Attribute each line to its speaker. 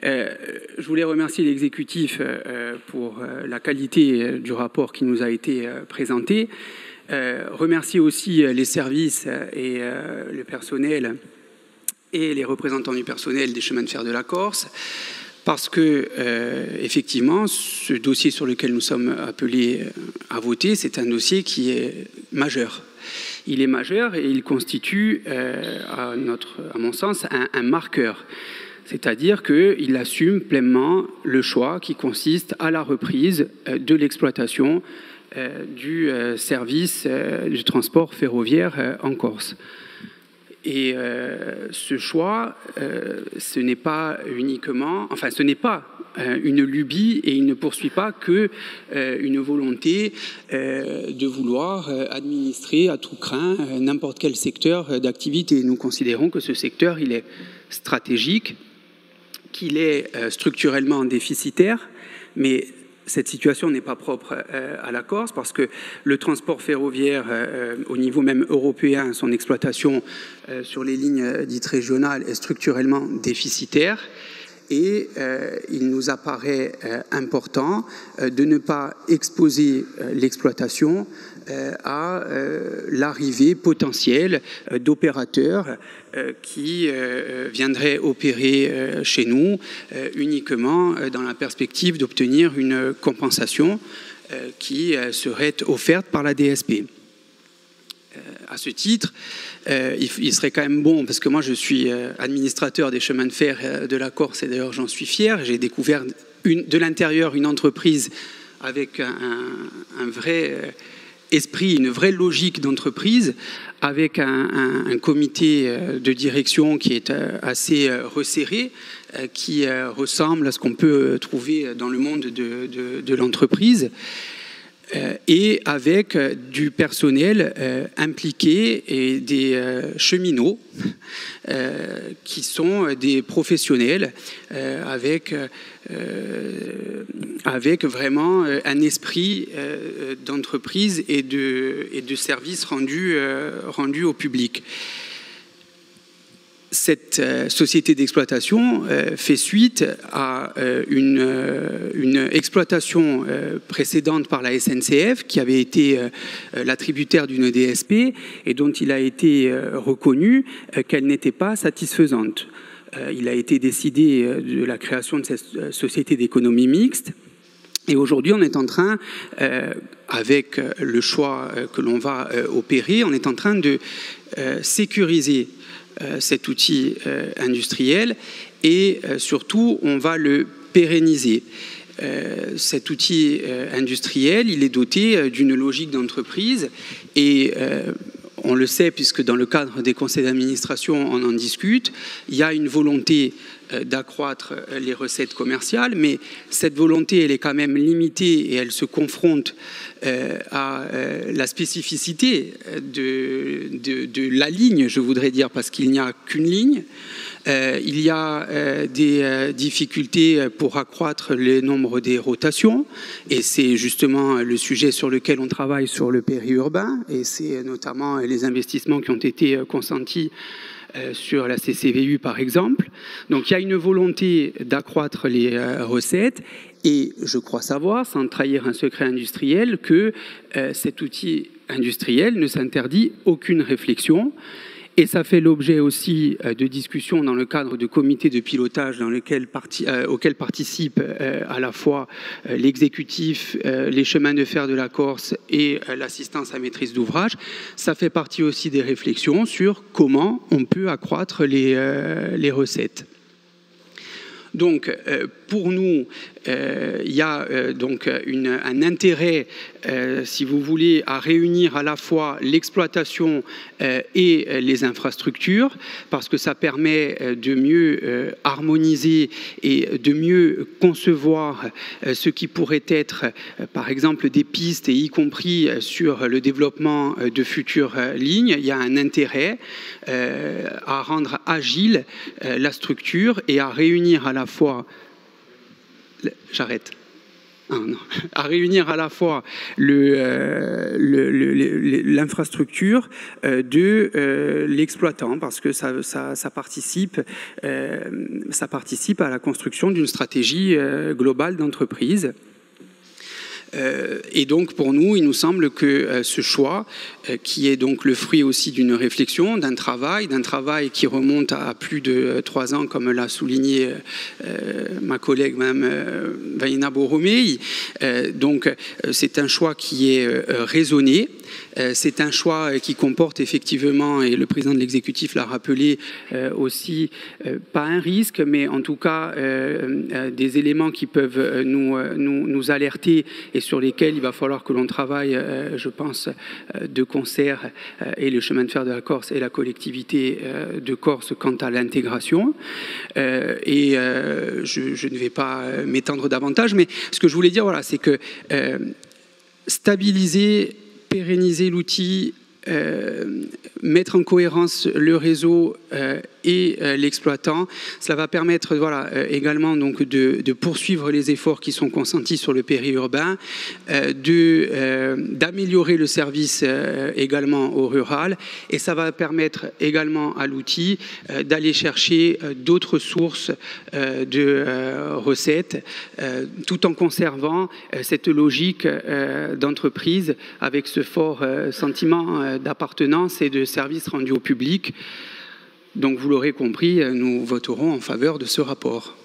Speaker 1: Je voulais remercier l'exécutif pour la qualité du rapport qui nous a été présenté. Remercier aussi les services et le personnel et les représentants du personnel des chemins de fer de la Corse, parce que, effectivement, ce dossier sur lequel nous sommes appelés à voter, c'est un dossier qui est majeur. Il est majeur et il constitue, à mon sens, un marqueur. C'est-à-dire qu'il assume pleinement le choix qui consiste à la reprise de l'exploitation du service du transport ferroviaire en Corse. Et ce choix, ce n'est pas uniquement, enfin, ce n'est pas une lubie et il ne poursuit pas que une volonté de vouloir administrer à tout crin n'importe quel secteur d'activité. Nous considérons que ce secteur, il est stratégique, qu'il est structurellement déficitaire, mais cette situation n'est pas propre à la Corse parce que le transport ferroviaire, au niveau même européen, son exploitation sur les lignes dites régionales est structurellement déficitaire. Et il nous apparaît important de ne pas exposer l'exploitation à l'arrivée potentielle d'opérateurs qui viendraient opérer chez nous uniquement dans la perspective d'obtenir une compensation qui serait offerte par la DSP. À ce titre, il serait quand même bon, parce que moi je suis administrateur des chemins de fer de la Corse et d'ailleurs j'en suis fier, j'ai découvert de l'intérieur une entreprise avec un vrai esprit, une vraie logique d'entreprise, avec un comité de direction qui est assez resserré, qui ressemble à ce qu'on peut trouver dans le monde de l'entreprise, et avec du personnel impliqué et des cheminots qui sont des professionnels avec vraiment un esprit d'entreprise et de service rendu au public. Cette société d'exploitation fait suite à une exploitation précédente par la SNCF qui avait été l'attributaire d'une DSP et dont il a été reconnu qu'elle n'était pas satisfaisante. Il a été décidé de la création de cette société d'économie mixte. Et aujourd'hui, on est en train, avec le choix que l'on va opérer, on est en train de sécuriser cet outil industriel et surtout on va le pérenniser. Cet outil industriel, il est doté d'une logique d'entreprise et on le sait puisque dans le cadre des conseils d'administration on en discute, il y a une volonté d'accroître les recettes commerciales, mais cette volonté elle est quand même limitée et elle se confronte à la spécificité de la ligne, je voudrais dire, parce qu'il n'y a qu'une ligne. Il y a des difficultés pour accroître le nombre des rotations et c'est justement le sujet sur lequel on travaille sur le périurbain et c'est notamment les investissements qui ont été consentis sur la CCVU par exemple. Donc il y a une volonté d'accroître les recettes et je crois savoir, sans trahir un secret industriel, que cet outil industriel ne s'interdit aucune réflexion. Et ça fait l'objet aussi de discussions dans le cadre de comités de pilotage auxquels participent à la fois l'exécutif, les chemins de fer de la Corse et l'assistance à maîtrise d'ouvrage. Ça fait partie aussi des réflexions sur comment on peut accroître les recettes. Donc, pour nous, il y a donc un intérêt, si vous voulez, à réunir à la fois l'exploitation et les infrastructures, parce que ça permet de mieux harmoniser et de mieux concevoir ce qui pourrait être, par exemple, des pistes, et y compris sur le développement de futures lignes. Il y a un intérêt à rendre agile la structure et à réunir à la fois... J'arrête. à réunir à la fois l'infrastructure de l'exploitant, parce que ça participe à la construction d'une stratégie globale d'entreprise. Et donc pour nous, il nous semble que ce choix, qui est donc le fruit aussi d'une réflexion, d'un travail qui remonte à plus de 3 ans, comme l'a souligné ma collègue Mme Vaina Borromei. Donc c'est un choix qui est raisonné. C'est un choix qui comporte effectivement, et le président de l'exécutif l'a rappelé aussi, pas un risque, mais en tout cas des éléments qui peuvent nous alerter et sur lesquels il va falloir que l'on travaille, je pense, de concert, et le chemin de fer de la Corse et la collectivité de Corse quant à l'intégration. Et je ne vais pas m'étendre davantage, mais ce que je voulais dire, voilà, c'est que stabiliser, pérenniser l'outil, mettre en cohérence le réseau et l'exploitant, cela va permettre également donc de poursuivre les efforts qui sont consentis sur le périurbain, d'améliorer le service également au rural, et ça va permettre également à l'outil d'aller chercher d'autres sources de recettes, tout en conservant cette logique d'entreprise avec ce fort sentiment d'appartenance et de service rendu au public. Donc vous l'aurez compris, nous voterons en faveur de ce rapport.